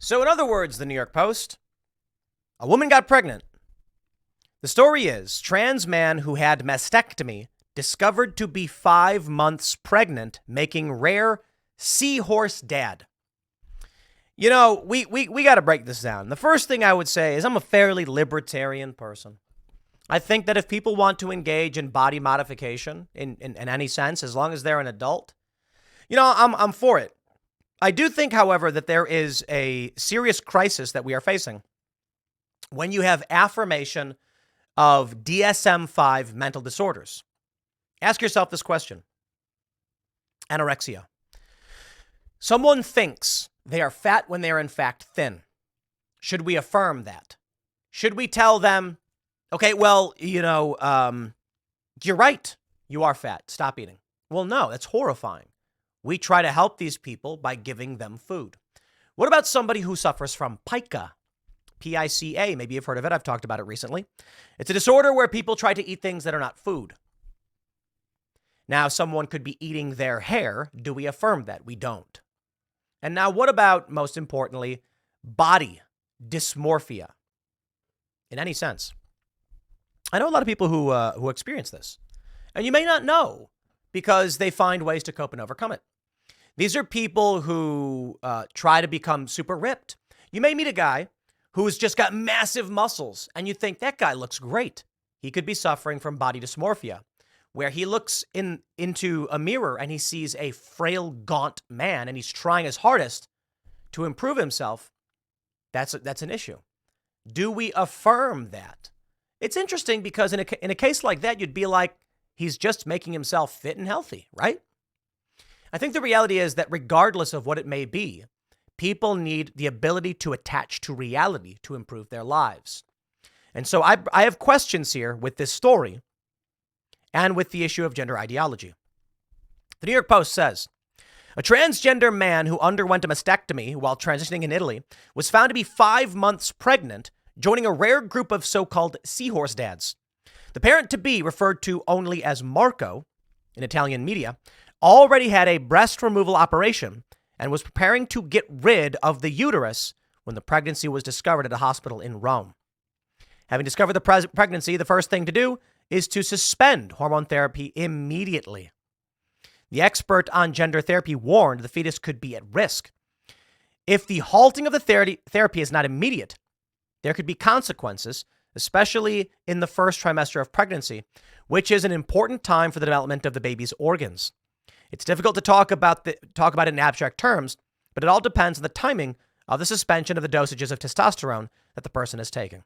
So in other words, the New York Post, a woman got pregnant. The story is trans man who had mastectomy discovered to be 5 months pregnant, making rare seahorse dad. You know, we got to break this down. The first thing I would say is I'm a fairly libertarian person. I think that if people want to engage in body modification in any sense, as long as they're an adult, I'm for it. I do think, however, that there is a serious crisis that we are facing when you have affirmation of DSM-5 mental disorders. Ask yourself this question. Anorexia. Someone thinks they are fat when they are in fact thin. Should we affirm that? Should we tell them, okay, well, you're right. You are fat. Stop eating. Well, no, that's horrifying. We try to help these people by giving them food. What about somebody who suffers from pica? P-I-C-A. Maybe you've heard of it. I've talked about it recently. It's a disorder where people try to eat things that are not food. Now, someone could be eating their hair. Do we affirm that? We don't. And now what about, most importantly, body dysmorphia in any sense? I know a lot of people who experience this, and you may not know because they find ways to cope and overcome it. These are people who try to become super ripped. You may meet a guy who's just got massive muscles, and you think that guy looks great. He could be suffering from body dysmorphia, where he looks into a mirror and he sees a frail, gaunt man, and he's trying his hardest to improve himself. That's an issue. Do we affirm that? It's interesting because in a case like that, you'd be like, he's just making himself fit and healthy, right? I think the reality is that regardless of what it may be, people need the ability to attach to reality to improve their lives. And so I have questions here with this story and with the issue of gender ideology. The New York Post says, a transgender man who underwent a mastectomy while transitioning in Italy was found to be 5 months pregnant, joining a rare group of so-called seahorse dads. The parent-to-be, referred to only as Marco in Italian media, already had a breast removal operation and was preparing to get rid of the uterus when the pregnancy was discovered at a hospital in Rome. Having discovered the pregnancy, the first thing to do is to suspend hormone therapy immediately. The expert on gender therapy warned the fetus could be at risk. If the halting of the therapy is not immediate, there could be consequences, especially in the first trimester of pregnancy, which is an important time for the development of the baby's organs. It's difficult to talk about it in abstract terms, but it all depends on the timing of the suspension of the dosages of testosterone that the person is taking.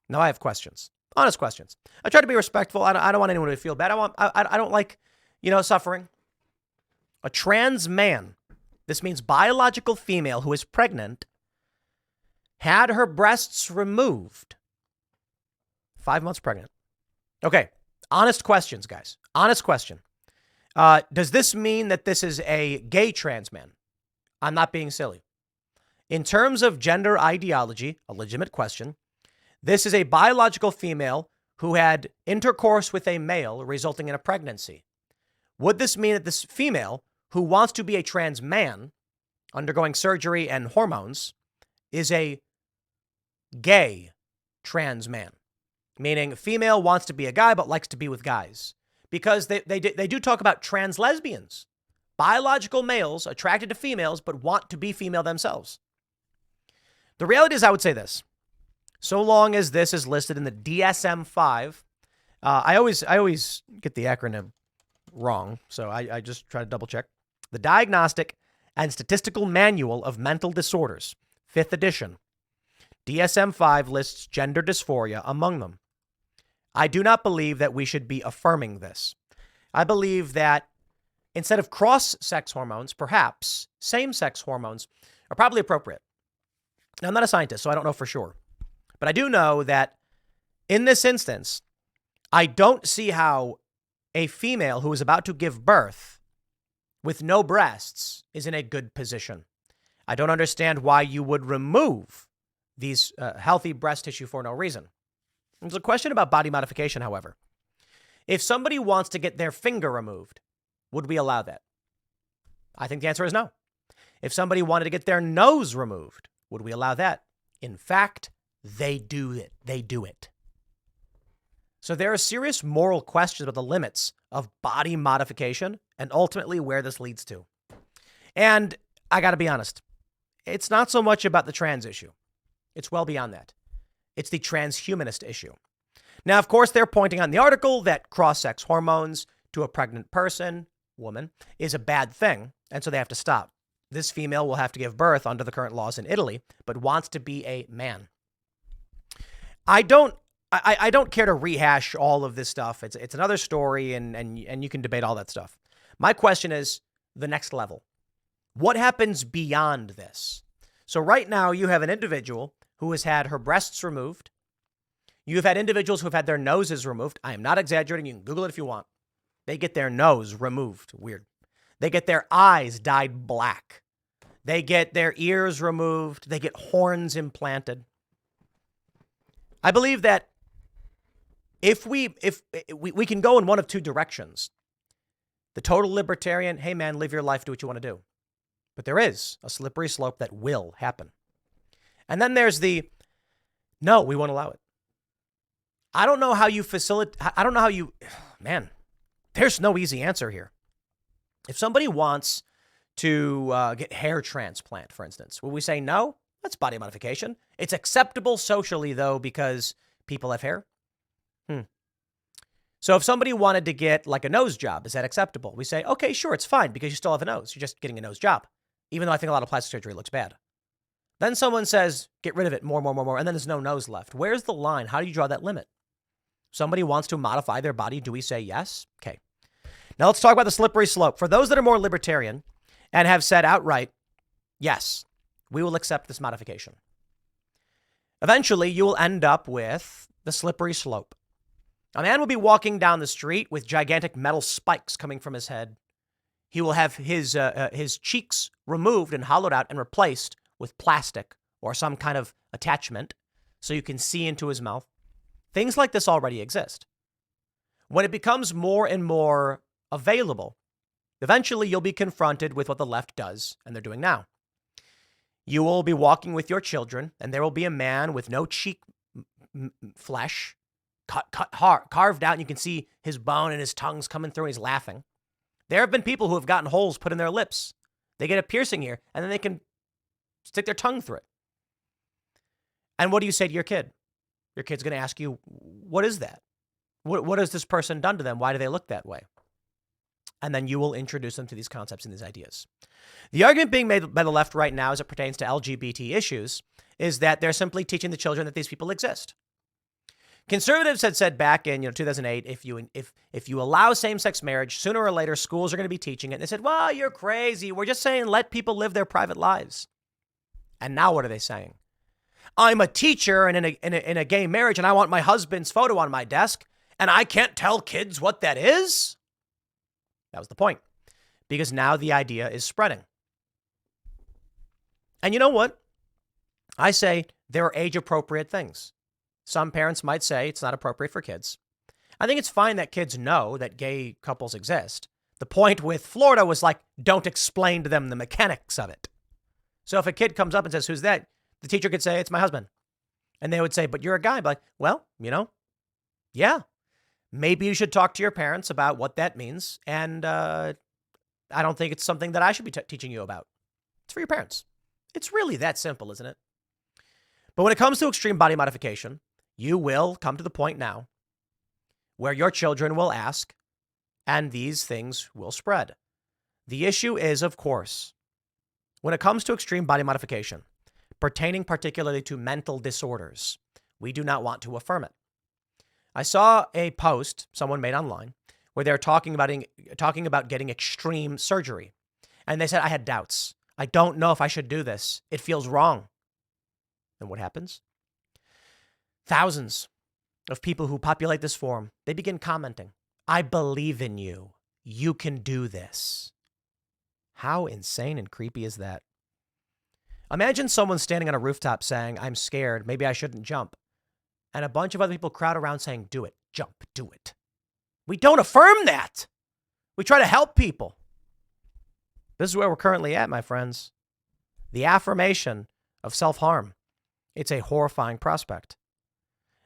Now I have questions, honest questions. I try to be respectful. I don't want anyone to feel bad. I don't like, suffering. A trans man, this means biological female who is pregnant, had her breasts removed. 5 months pregnant. Okay, honest questions, guys. Honest question. Does this mean that this is a gay trans man? I'm not being silly. In terms of gender ideology, a legitimate question, this is a biological female who had intercourse with a male, resulting in a pregnancy. Would this mean that this female, who wants to be a trans man, undergoing surgery and hormones, is a gay trans man? Meaning female wants to be a guy but likes to be with guys. Because they do talk about trans lesbians, biological males attracted to females but want to be female themselves. The reality is, I would say this. So long as this is listed in the DSM-5, I always get the acronym wrong, so I just try to double check. The Diagnostic and Statistical Manual of Mental Disorders, 5th edition. DSM-5 lists gender dysphoria among them. I do not believe that we should be affirming this. I believe that instead of cross-sex hormones, perhaps same-sex hormones are probably appropriate. Now, I'm not a scientist, so I don't know for sure. But I do know that in this instance, I don't see how a female who is about to give birth with no breasts is in a good position. I don't understand why you would remove these healthy breast tissue for no reason. There's a question about body modification, however. If somebody wants to get their finger removed, would we allow that? I think the answer is no. If somebody wanted to get their nose removed, Would we allow that? In fact, they do it. They do it. So there are serious moral questions about the limits of body modification and ultimately where this leads to. And I got to be honest, it's not so much about the trans issue. It's well beyond that. It's the transhumanist issue. Now, of course, they're pointing out in the article that cross-sex hormones to a pregnant person, woman, is a bad thing, and so they have to stop. This female will have to give birth under the current laws in Italy, but wants to be a man. I don't care to rehash all of this stuff. It's another story, and you can debate all that stuff. My question is the next level. What happens beyond this? So right now you have an individual who has had her breasts removed. You've had individuals who have had their noses removed. I am not exaggerating. You can Google it if you want. They get their nose removed. Weird. They get their eyes dyed black. They get their ears removed. They get horns implanted. I believe that if we can go in one of two directions. The total libertarian, hey man, live your life, do what you want to do. But there is a slippery slope that will happen. And then there's the, no, we won't allow it. I don't know how you man, there's no easy answer here. If somebody wants to get hair transplant, for instance, will we say no? That's body modification. It's acceptable socially, though, because people have hair. So if somebody wanted to get like a nose job, is that acceptable? We say, okay, sure, it's fine because you still have a nose. You're just getting a nose job, even though I think a lot of plastic surgery looks bad. Then someone says, get rid of it, more, and then there's no nose left. Where's the line? How do you draw that limit? Somebody wants to modify their body. Do we say yes? Okay. Now let's talk about the slippery slope. For those that are more libertarian and have said outright, yes, we will accept this modification. Eventually, you will end up with the slippery slope. A man will be walking down the street with gigantic metal spikes coming from his head. He will have his cheeks removed and hollowed out and replaced with plastic or some kind of attachment so you can see into his mouth. Things like this already exist. When it becomes more and more available, eventually you'll be confronted with what the left does, and they're doing now. You will be walking with your children, and there will be a man with no cheek flesh, carved out, and you can see his bone and his tongue's coming through, and he's laughing. There have been people who have gotten holes put in their lips. They get a piercing here, and then they can stick their tongue through it. And what do you say to your kid? Your kid's going to ask you, what is that? What has this person done to them? Why do they look that way? And then you will introduce them to these concepts and these ideas. The argument being made by the left right now as it pertains to LGBT issues is that they're simply teaching the children that these people exist. Conservatives had said back in 2008, if you allow same-sex marriage, sooner or later schools are going to be teaching it. And they said, well, you're crazy. We're just saying let people live their private lives. And now what are they saying? I'm a teacher and in a gay marriage and I want my husband's photo on my desk and I can't tell kids what that is? That was the point. Because now the idea is spreading. And you know what? I say there are age-appropriate things. Some parents might say it's not appropriate for kids. I think it's fine that kids know that gay couples exist. The point with Florida was like, don't explain to them the mechanics of it. So if a kid comes up and says, who's that? The teacher could say, it's my husband. And they would say, but you're a guy. I'd be like, well, yeah. Maybe you should talk to your parents about what that means. And I don't think it's something that I should be teaching you about. It's for your parents. It's really that simple, isn't it? But when it comes to extreme body modification, you will come to the point now where your children will ask, and these things will spread. The issue is, of course, when it comes to extreme body modification, pertaining particularly to mental disorders, we do not want to affirm it. I saw a post someone made online where they're talking about getting extreme surgery. And they said, I had doubts. I don't know if I should do this. It feels wrong. And what happens? Thousands of people who populate this forum, they begin commenting, I believe in you. You can do this. How insane and creepy is that? Imagine someone standing on a rooftop saying, I'm scared, maybe I shouldn't jump. And a bunch of other people crowd around saying, do it, jump, do it. We don't affirm that. We try to help people. This is where we're currently at, my friends. The affirmation of self-harm. It's a horrifying prospect.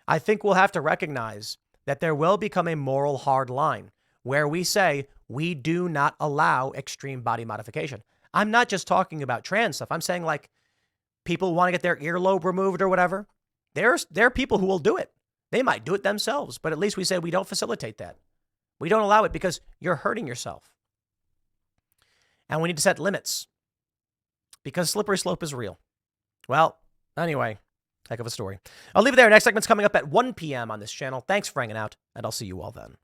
I think we'll have to recognize that there will become a moral hard line where we say we do not allow extreme body modification. I'm not just talking about trans stuff. I'm saying like people who want to get their earlobe removed or whatever. There are people who will do it. They might do it themselves, but at least we say we don't facilitate that. We don't allow it because you're hurting yourself. And we need to set limits because slippery slope is real. Well, anyway, heck of a story. I'll leave it there. Next segment's coming up at 1 p.m. on this channel. Thanks for hanging out, and I'll see you all then.